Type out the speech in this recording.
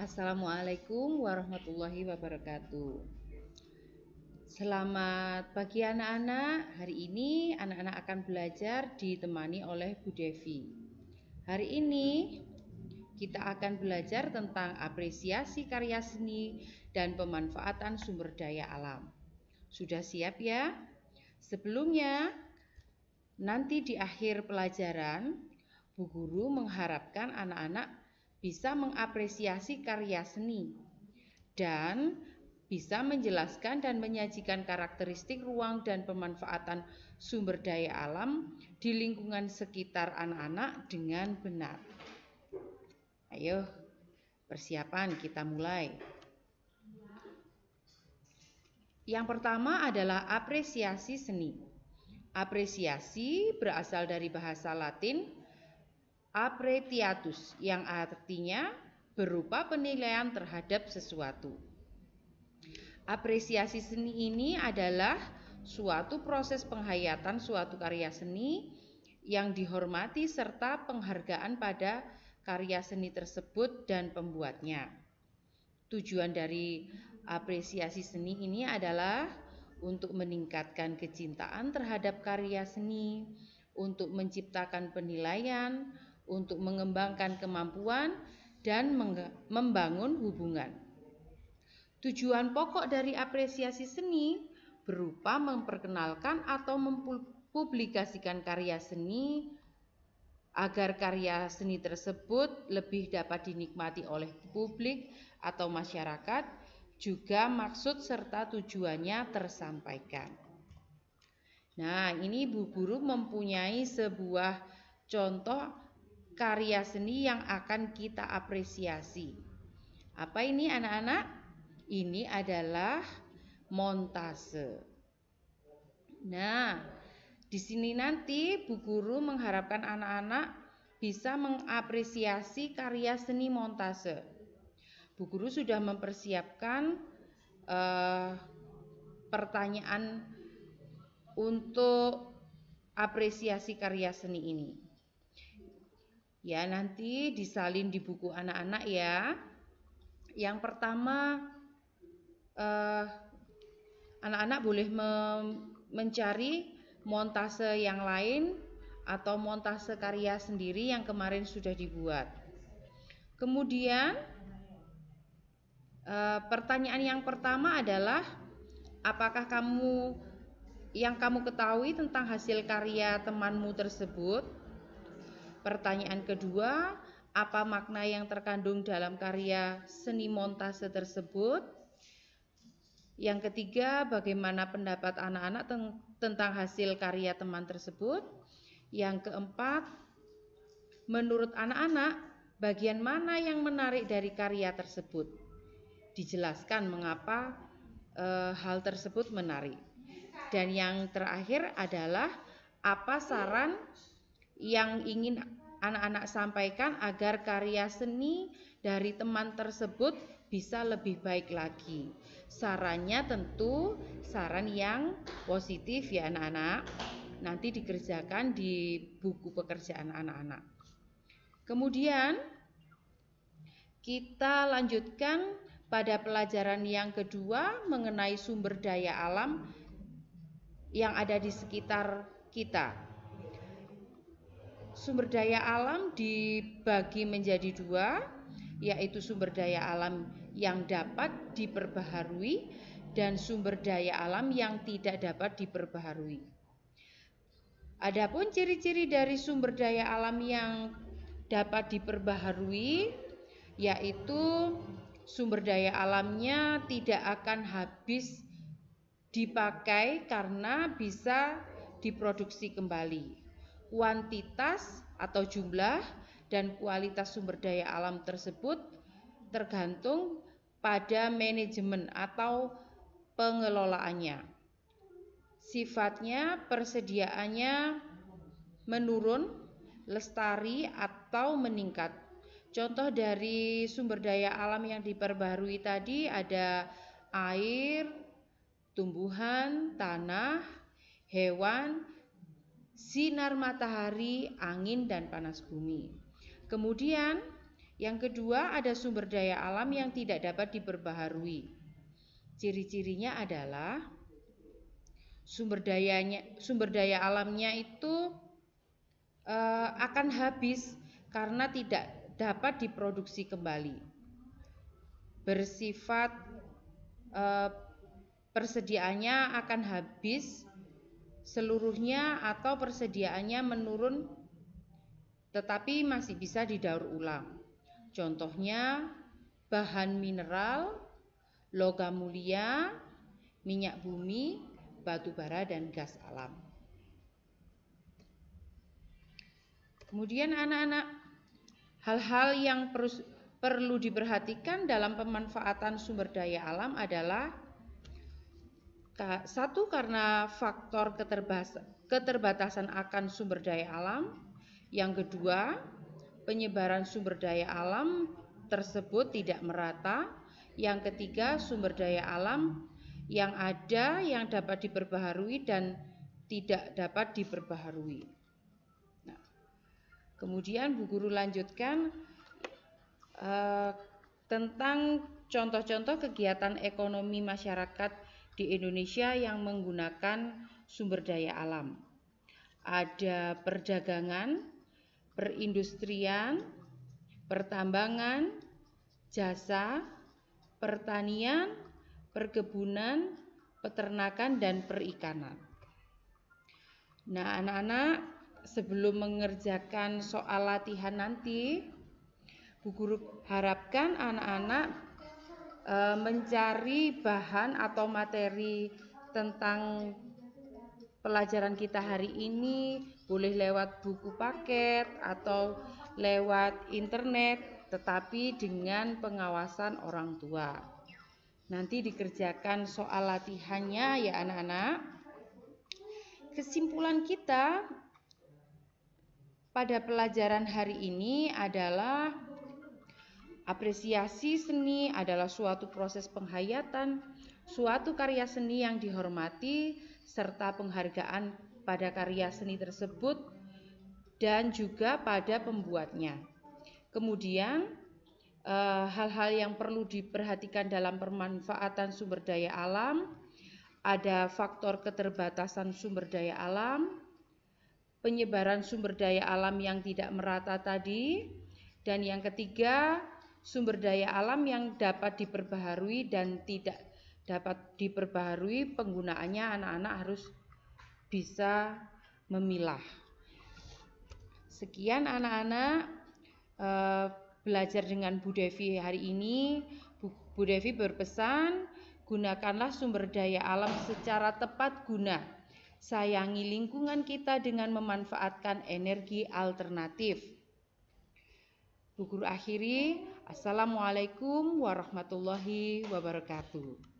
Assalamualaikum warahmatullahi wabarakatuh. Selamat pagi anak-anak. Hari ini anak-anak akan belajar ditemani oleh Bu Devi. Hari ini kita akan belajar tentang apresiasi karya seni dan pemanfaatan sumber daya alam. Sudah siap ya? Sebelumnya, nanti di akhir pelajaran, Bu Guru mengharapkan anak-anak bisa mengapresiasi karya seni dan bisa menjelaskan dan menyajikan karakteristik ruang dan pemanfaatan sumber daya alam di lingkungan sekitar anak-anak dengan benar. Ayo, persiapan, kita mulai. Yang pertama adalah apresiasi seni. Apresiasi berasal dari bahasa Latin appreciatus yang artinya berupa penilaian terhadap sesuatu. Apresiasi seni ini adalah suatu proses penghayatan suatu karya seni yang dihormati serta penghargaan pada karya seni tersebut dan pembuatnya. Tujuan dari apresiasi seni ini adalah untuk meningkatkan kecintaan terhadap karya seni, untuk menciptakan penilaian, untuk mengembangkan kemampuan dan membangun hubungan. Tujuan pokok dari apresiasi seni berupa memperkenalkan atau mempublikasikan karya seni agar karya seni tersebut lebih dapat dinikmati oleh publik atau masyarakat, juga maksud serta tujuannya tersampaikan. Nah, ini Bu Guru mempunyai sebuah contoh karya seni yang akan kita apresiasi. Apa ini anak-anak? Ini adalah montase. Nah, di sini nanti Bu Guru mengharapkan anak-anak bisa mengapresiasi karya seni montase. Bu Guru sudah mempersiapkan pertanyaan untuk apresiasi karya seni ini. Ya, nanti disalin di buku anak-anak ya. Yang pertama, anak-anak boleh mencari montase yang lain atau montase karya sendiri yang kemarin sudah dibuat. Kemudian, pertanyaan yang pertama adalah, apakah yang kamu ketahui tentang hasil karya temanmu tersebut? Pertanyaan kedua, apa makna yang terkandung dalam karya seni montase tersebut? Yang ketiga, bagaimana pendapat anak-anak tentang hasil karya teman tersebut? Yang keempat, menurut anak-anak, bagian mana yang menarik dari karya tersebut? Dijelaskan mengapa hal tersebut menarik. Dan yang terakhir adalah, apa saran yang ingin anak-anak sampaikan agar karya seni dari teman tersebut bisa lebih baik lagi. Sarannya tentu saran yang positif ya anak-anak. Nanti dikerjakan di buku pekerjaan anak-anak. Kemudian kita lanjutkan pada pelajaran yang kedua mengenai sumber daya alam yang ada di sekitar kita. Sumber daya alam dibagi menjadi dua, yaitu sumber daya alam yang dapat diperbaharui dan sumber daya alam yang tidak dapat diperbaharui. Adapun ciri-ciri dari sumber daya alam yang dapat diperbaharui, yaitu sumber daya alamnya tidak akan habis dipakai karena bisa diproduksi kembali. Kuantitas atau jumlah dan kualitas sumber daya alam tersebut tergantung pada manajemen atau pengelolaannya. Sifatnya, persediaannya menurun, lestari atau meningkat. Contoh dari sumber daya alam yang diperbaharui tadi ada air, tumbuhan, tanah, hewan, sinar matahari, angin, dan panas bumi. Kemudian Yang kedua, ada sumber daya alam yang tidak dapat diperbaharui. Ciri-cirinya adalah sumber daya alamnya itu akan habis karena tidak dapat diproduksi kembali. Bersifat persediaannya akan habis seluruhnya atau persediaannya menurun tetapi masih bisa didaur ulang. Contohnya bahan mineral, logam mulia, minyak bumi, batu bara, dan gas alam. Kemudian anak-anak, hal-hal yang perlu diperhatikan dalam pemanfaatan sumber daya alam adalah satu, karena faktor keterbatasan akan sumber daya alam. Yang kedua, penyebaran sumber daya alam tersebut tidak merata. Yang ketiga, sumber daya alam yang ada yang dapat diperbaharui dan tidak dapat diperbaharui. Nah, kemudian Bu Guru lanjutkan tentang contoh-contoh kegiatan ekonomi masyarakat di Indonesia yang menggunakan sumber daya alam. Ada perdagangan, perindustrian, pertambangan, jasa, pertanian, perkebunan, peternakan, dan perikanan. Nah, anak-anak, sebelum mengerjakan soal latihan nanti, Bu Guru harapkan anak-anak mencari bahan atau materi tentang pelajaran kita hari ini, boleh lewat buku paket atau lewat internet, tetapi dengan pengawasan orang tua. Nanti dikerjakan soal latihannya ya anak-anak. Kesimpulan kita pada pelajaran hari ini adalah apresiasi seni adalah suatu proses penghayatan, suatu karya seni yang dihormati, serta penghargaan pada karya seni tersebut dan juga pada pembuatnya. Kemudian hal-hal yang perlu diperhatikan dalam pemanfaatan sumber daya alam, ada faktor keterbatasan sumber daya alam, penyebaran sumber daya alam yang tidak merata tadi, dan yang ketiga, sumber daya alam yang dapat diperbaharui dan tidak dapat diperbaharui, penggunaannya anak-anak harus bisa memilah. Sekian anak-anak belajar dengan Bu Devi hari ini. Bu Devi berpesan, gunakanlah sumber daya alam secara tepat guna. Sayangi lingkungan kita dengan memanfaatkan energi alternatif. Bu Guru akhiri, Assalamualaikum warahmatullahi wabarakatuh.